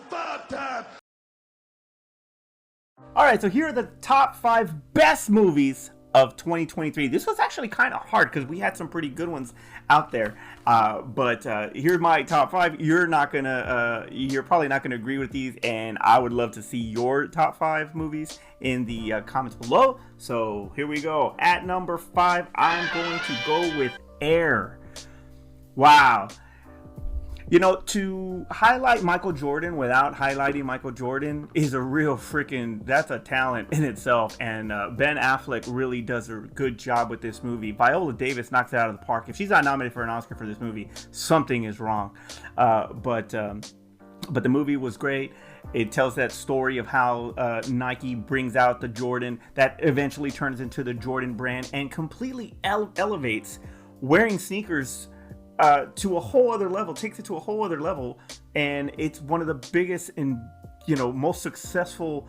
5 time. All right, so here are the top 5 best movies of 2023. This was actually kind of hard because we had some pretty good ones out there. But here's my top 5. You're probably not gonna agree with these, and I would love to see your top 5 movies in the comments below. So here we go. At number 5, I'm going to go with Air. Wow. You know, to highlight Michael Jordan without highlighting Michael Jordan is a real that's a talent in itself. And Ben Affleck really does a good job with this movie. Viola Davis knocks it out of the park. If she's not nominated for an Oscar for this movie, something is wrong. But the movie was great. It tells that story of how Nike brings out the Jordan that eventually turns into the Jordan brand and completely elevates wearing sneakers to a whole other level, takes it to a whole other level, and it's one of the biggest and most successful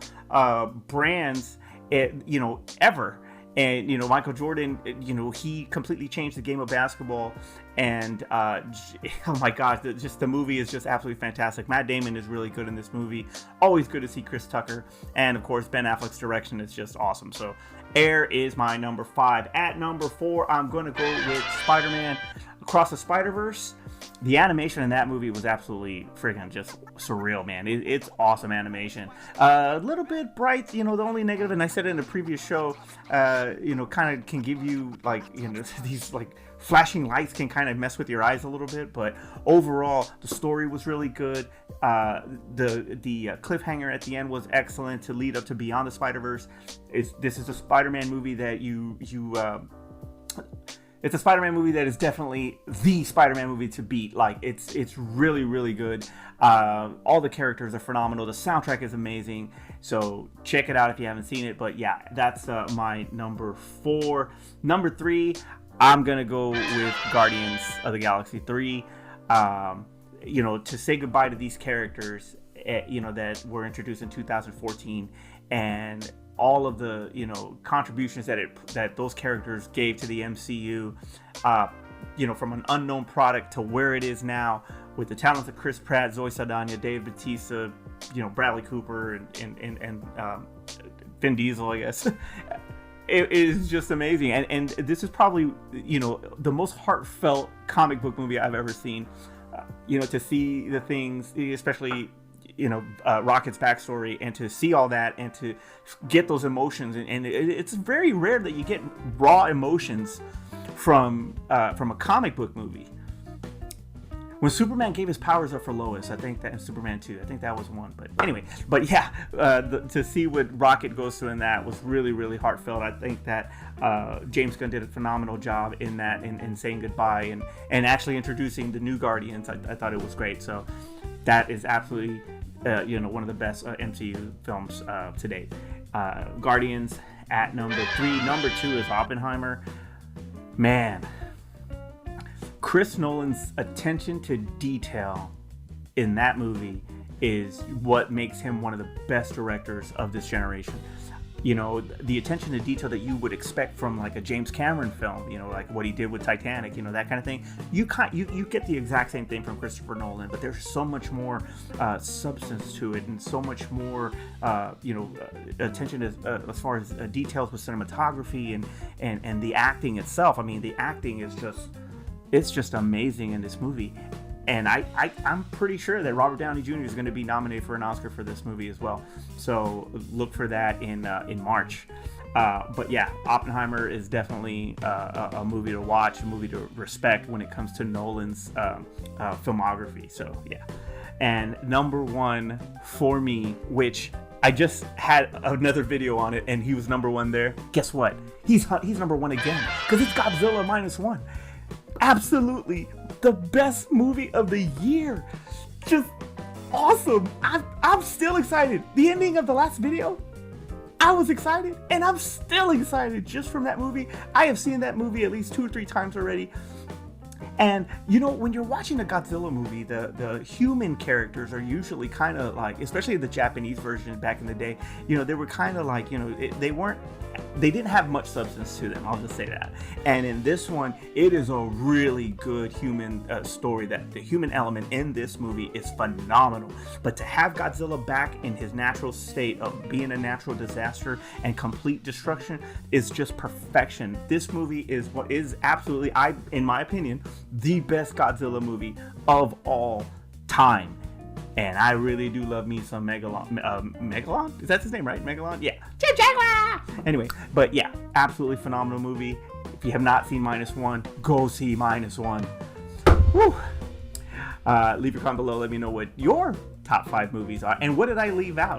brands ever. And Michael Jordan, he completely changed the game of basketball, and oh my gosh, the movie is just absolutely fantastic. Matt Damon is really good in this movie. Always good to see Chris Tucker, and of course Ben Affleck's direction is just awesome. So Air is my number 5. At number 4, I'm gonna go with Spider-Man Across the Spider-Verse. The animation in that movie was absolutely friggin' just surreal, man. It's awesome animation. A little bit bright, the only negative, and I said it in a previous show, kind of can give you these flashing lights can kind of mess with your eyes a little bit, but overall the story was really good. The cliffhanger at the end was excellent to lead up to Beyond the Spider-Verse. This is a Spider-Man movie that it's a Spider-Man movie that is definitely the Spider-Man movie to beat. It's really, really good. All the characters are phenomenal. The soundtrack is amazing. So check it out if you haven't seen it. But yeah, that's my number 4. Number 3, I'm going to go with Guardians of the Galaxy 3. To say goodbye to these characters, that were introduced in 2014, and all of the contributions that those characters gave to the MCU, from an unknown product to where it is now, with the talents of Chris Pratt, Zoe Saldana, Dave Bautista, Bradley Cooper, and Vin Diesel, I guess. It is just amazing, and this is probably the most heartfelt comic book movie I've ever seen. To see the things, especially Rocket's backstory, and to see all that and to get those emotions, and it's very rare that you get raw emotions from a comic book movie. When Superman gave his powers up for Lois, I think that in Superman 2, I think that was one. But anyway, to see what Rocket goes through in that was really, really heartfelt. I think that James Gunn did a phenomenal job in that, in saying goodbye and actually introducing the new Guardians. I thought it was great. So that is absolutely one of the best MCU films to date. Guardians at number 3. Number 2 is Oppenheimer. Man, Chris Nolan's attention to detail in that movie is what makes him one of the best directors of this generation. The attention to detail that you would expect from like a James Cameron film, like what he did with Titanic, that kind of thing. You get the exact same thing from Christopher Nolan, but there's so much more substance to it, and so much more attention as far as details with cinematography and the acting itself. I mean, the acting is just amazing in this movie. And I'm pretty sure that Robert Downey Jr. is going to be nominated for an Oscar for this movie as well. So look for that in March. But yeah, Oppenheimer is definitely a movie to watch, a movie to respect when it comes to Nolan's filmography. So yeah. And number 1 for me, which I just had another video on it, and he was number 1 there. Guess what? He's number 1 again, because it's Godzilla -1. Absolutely the best movie of the year. Just awesome. I'm still excited. The ending of the last video, I was excited, and I'm still excited just from that movie. I have seen that movie at least 2 or 3 times already. And when you're watching a Godzilla movie, the human characters are usually kind of like, especially the Japanese version back in the day, they were kind of like, they weren't they didn't have much substance to them. I'll just say that. And in this one, it is a really good human story. That the human element in this movie is phenomenal. But to have Godzilla back in his natural state of being a natural disaster and complete destruction is just perfection. This movie is what is absolutely, in my opinion, the best Godzilla movie of all time. And I really do love me some Megalon. Megalon? Is that his name, right? Megalon? Yeah. Anyway, but yeah, absolutely phenomenal movie. If you have not seen -1, go see -1. Woo. Leave your comment below. Let me know what your top 5 movies are. And what did I leave out?